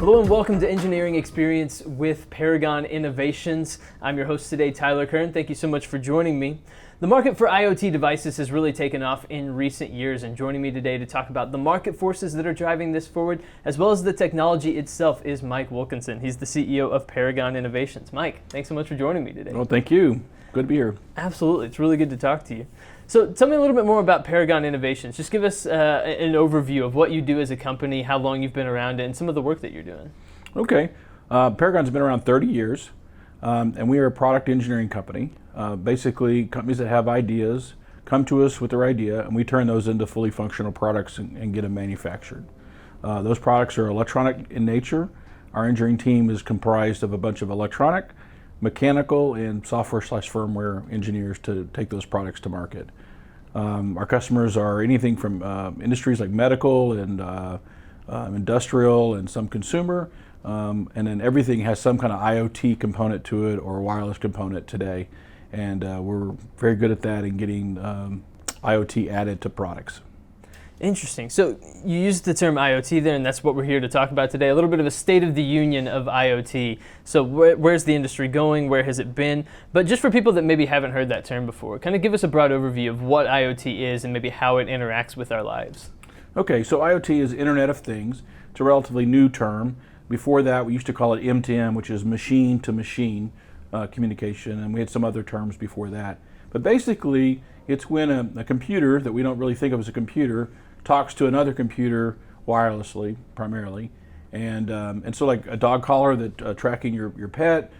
Hello and welcome to Engineering Experience with Paragon Innovations. I'm your host today, Tyler Kern. Thank you so much for joining me. The market for IoT devices has really taken off in recent years, and joining me today to talk about the market forces that are driving this forward, as well as the technology itself, is Mike Wilkinson. He's the CEO of Paragon Innovations. Mike, thanks so much for joining me today. Well, thank you. Good to be here. Absolutely. It's really good to talk to you. So tell me a little bit more about Paragon Innovations. Just give us an overview of what you do as a company, how long you've been around, and some of the work that you're doing. Okay. Paragon's been around 30 years, and we are a product engineering company. Basically, companies that have ideas come to us with their idea, and we turn those into fully functional products and get them manufactured. Those products are electronic in nature. Our engineering team is comprised of a bunch of electronic, mechanical, and software/firmware engineers to take those products to market. Our customers are anything from industries like medical and industrial and some consumer, and then everything has some kind of IoT component to it or wireless component today. And we're very good at that in getting IoT added to products. Interesting. So you used the term IoT there, and that's what we're here to talk about today. A little bit of a state of the union of IoT. So where's the industry going? Where has it been? But just for people that maybe haven't heard that term before, kind of give us a broad overview of what IoT is and maybe how it interacts with our lives. Okay, so IoT is Internet of Things. It's a relatively new term. Before that, we used to call it M2M, which is machine-to-machine communication, and we had some other terms before that. But basically, it's when a computer that we don't really think of as a computer talks to another computer wirelessly, primarily. And so like a dog collar that tracking your pet.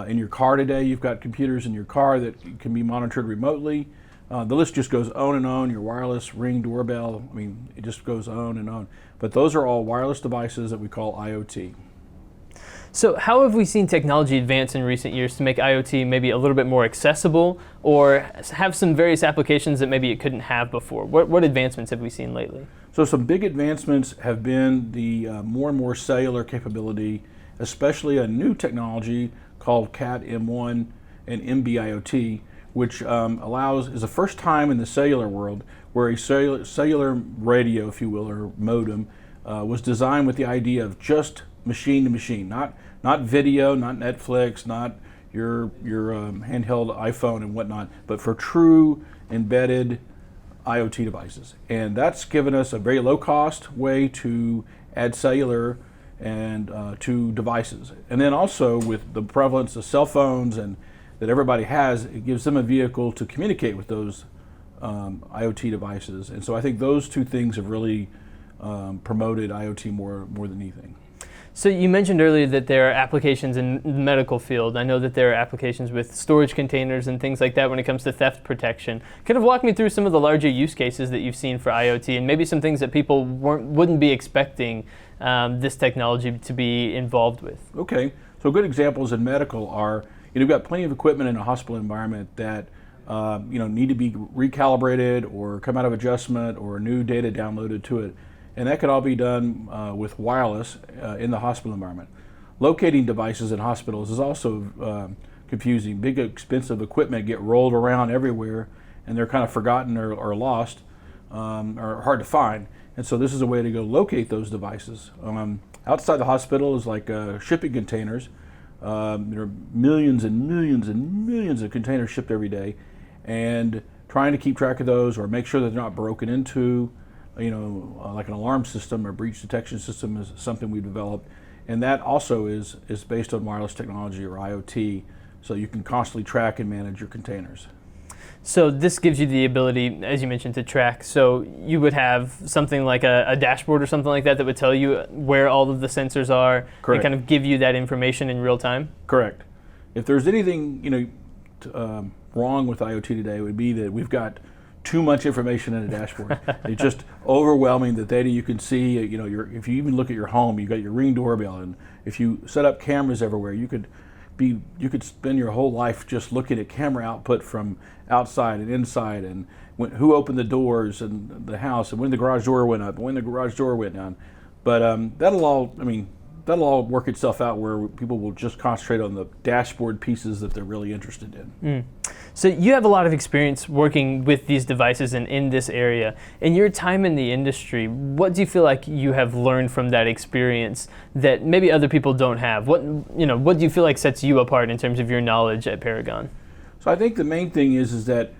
In your car today, you've got computers in your car that can be monitored remotely. The list just goes on and on. Your wireless Ring doorbell, I mean, it just goes on and on. But those are all wireless devices that we call IoT. So how have we seen technology advance in recent years to make IoT maybe a little bit more accessible or have some various applications that maybe it couldn't have before? What advancements have we seen lately? So some big advancements have been the more and more cellular capability, especially a new technology called Cat M1 and MBIoT, which is the first time in the cellular world where a cellular radio, if you will, or modem, was designed with the idea of just machine to machine, not video, not Netflix, not your handheld iPhone and whatnot, but for true embedded IoT devices. And that's given us a very low cost way to add cellular and to devices. And then also with the prevalence of cell phones and that everybody has, it gives them a vehicle to communicate with those IoT devices. And so I think those two things have really promoted IoT more than anything. So you mentioned earlier that there are applications in the medical field. I know that there are applications with storage containers and things like that when it comes to theft protection. Kind of walk me through some of the larger use cases that you've seen for IoT and maybe some things that people wouldn't be expecting this technology to be involved with. Okay, so good examples in medical are, you've got plenty of equipment in a hospital environment that need to be recalibrated or come out of adjustment or new data downloaded to it. And that could all be done with wireless in the hospital environment. Locating devices in hospitals is also confusing. Big, expensive equipment get rolled around everywhere, and they're kind of forgotten or lost or hard to find. And so this is a way to go locate those devices. Outside the hospital is like shipping containers. There are millions and millions and millions of containers shipped every day, and trying to keep track of those or make sure that they're not broken into, like an alarm system or breach detection system is something we've developed. And that also is based on wireless technology or IoT, so you can constantly track and manage your containers. So this gives you the ability, as you mentioned, to track. So you would have something like a dashboard or something like that would tell you where all of the sensors are. Correct. And kind of give you that information in real time? Correct. If there's anything wrong with IoT today, it would be that we've got too much information in a dashboard. It's just overwhelming, the data you can see. If you even look at your home, you've got your Ring doorbell, and if you set up cameras everywhere, you could spend your whole life just looking at camera output from outside and inside, and who opened the doors and the house, and when the garage door went up, and when the garage door went down. But that'll all work itself out where people will just concentrate on the dashboard pieces that they're really interested in. So you have a lot of experience working with these devices and in this area. In your time in the industry, what do you feel like you have learned from that experience that maybe other people don't have? What do you feel like sets you apart in terms of your knowledge at Paragon? So I think the main thing is that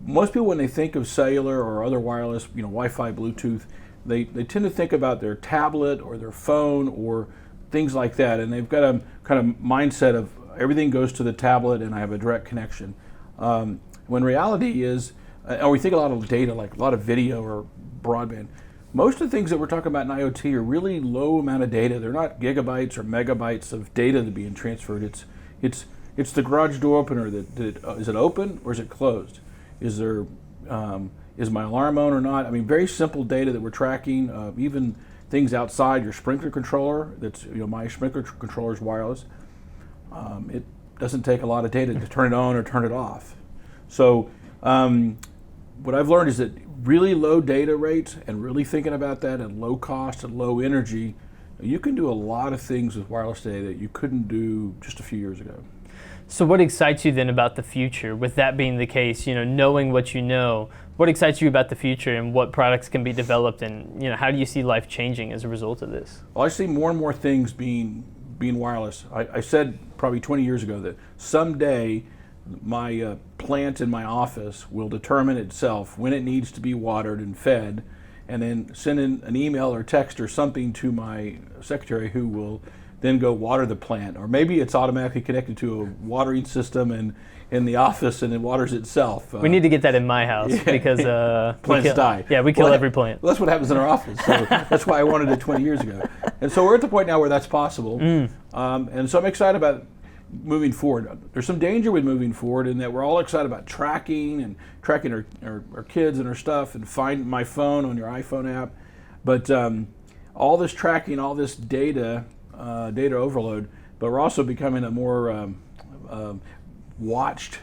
most people, when they think of cellular or other wireless, Wi-Fi, Bluetooth, they tend to think about their tablet or their phone or things like that, and they've got a kind of mindset of everything goes to the tablet and I have a direct connection. When reality is, or we think a lot of data, like a lot of video or broadband. Most of the things that we're talking about in IoT are really low amount of data. They're not gigabytes or megabytes of data that being transferred. It's the garage door opener is it open or is it closed? Is my alarm on or not? I mean, very simple data that we're tracking. Even things outside your sprinkler controller. That's my sprinkler controller is wireless. It doesn't take a lot of data to turn it on or turn it off. So what I've learned is that really low data rates and really thinking about that and low cost and low energy, you can do a lot of things with wireless data that you couldn't do just a few years ago. So what excites you then about the future? With that being the case, knowing what you know, what excites you about the future and what products can be developed, and how do you see life changing as a result of this? Well, I see more and more things being wireless. I said probably 20 years ago that someday my plant in my office will determine itself when it needs to be watered and fed, and then send in an email or text or something to my secretary who will then go water the plant. Or maybe it's automatically connected to a watering system and in the office and it waters itself. We need to get that in my house because plants die. Yeah, we kill every plant. Well, that's what happens in our office. So that's why I wanted it 20 years ago. And so we're at the point now where that's possible. And so I'm excited about moving forward. There's some danger with moving forward in that we're all excited about tracking our kids and our stuff and find my phone on your iPhone app. But all this tracking, all this data overload, but we're also becoming a more watched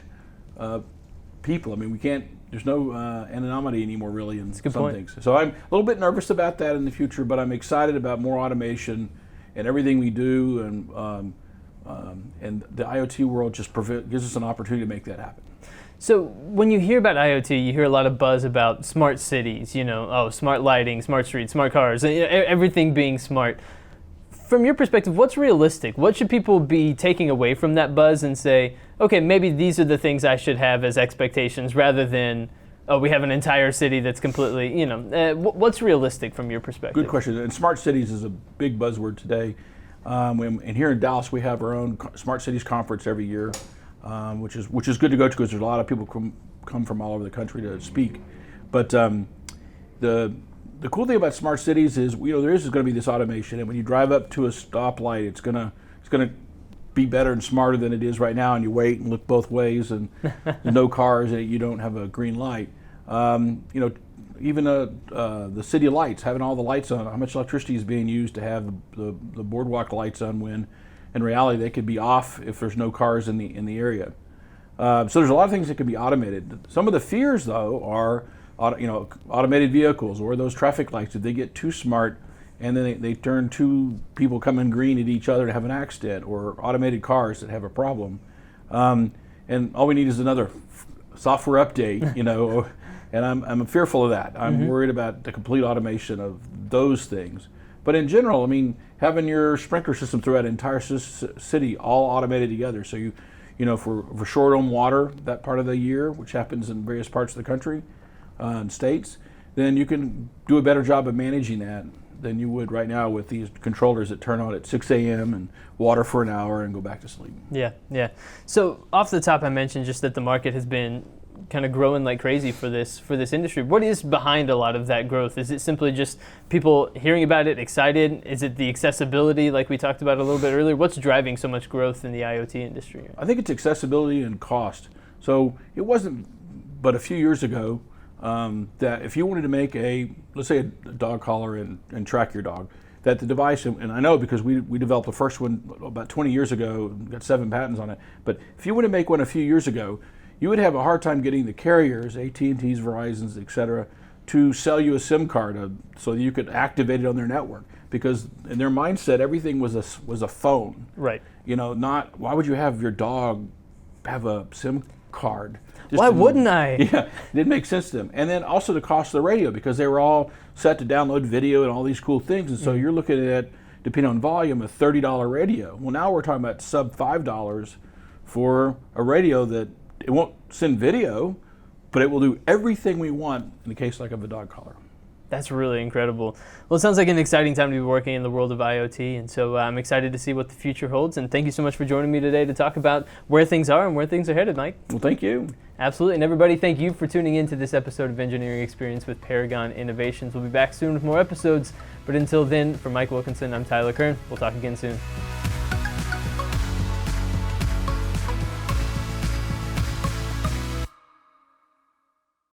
people. I mean, there's no anonymity anymore really in some things. So I'm a little bit nervous about that in the future, but I'm excited about more automation and everything we do, and the IoT world just gives us an opportunity to make that happen. So when you hear about IoT, you hear a lot of buzz about smart cities, smart lighting, smart streets, smart cars, everything being smart. From your perspective, what's realistic? What should people be taking away from that buzz and say, okay, maybe these are the things I should have as expectations rather than, we have an entire city that's completely, what's realistic from your perspective? Good question. And smart cities is a big buzzword today. And here in Dallas, we have our own Smart Cities Conference every year, which is good to go to because there's a lot of people come from all over the country to speak. But the cool thing about smart cities is, there is going to be this automation, and when you drive up to a stoplight, it's going to be better and smarter than it is right now, and you wait and look both ways, and there's no cars, and you don't have a green light. Even the city lights, having all the lights on, how much electricity is being used to have the boardwalk lights on when, in reality, they could be off if there's no cars in the area. So there's a lot of things that can be automated. Some of the fears, though, are automated vehicles or those traffic lights. If they get too smart and then they turn two people coming green at each other to have an accident, or automated cars that have a problem. And all we need is another software update, and I'm fearful of that. I'm worried about the complete automation of those things. But in general, having your sprinkler system throughout an entire city all automated together. So for short on water that part of the year, which happens in various parts of the country, and states, then you can do a better job of managing that than you would right now with these controllers that turn on at 6 a.m. and water for an hour and go back to sleep. Yeah. So off the top, I mentioned just that the market has been kind of growing like crazy for this industry. What is behind a lot of that growth? Is it simply just people hearing about it, excited? Is it the accessibility, like we talked about a little bit earlier? What's driving so much growth in the IoT industry? I think it's accessibility and cost. So it wasn't but a few years ago that if you wanted to make let's say a dog collar and track your dog, that the device, and I know because we developed the first one about 20 years ago, got 7 patents on it, but if you want to make one a few years ago, you would have a hard time getting the carriers, AT&T's, Verizon's, et cetera, to sell you a SIM card so that you could activate it on their network, because in their mindset, everything was a phone. Right. Not, why would you have your dog have a SIM card. Why wouldn't I? Yeah, it didn't make sense to them. And then also the cost of the radio, because they were all set to download video and all these cool things. And so you're looking at, depending on volume, a $30 radio. Well, now we're talking about sub $5 for a radio that it won't send video, but it will do everything we want in the case like of a dog collar. That's really incredible. Well, it sounds like an exciting time to be working in the world of IoT, and so I'm excited to see what the future holds. And thank you so much for joining me today to talk about where things are and where things are headed, Mike. Well, thank you. Absolutely. And everybody, thank you for tuning in to this episode of Engineering Experience with Paragon Innovations. We'll be back soon with more episodes. But until then, for Mike Wilkinson, I'm Tyler Kern. We'll talk again soon.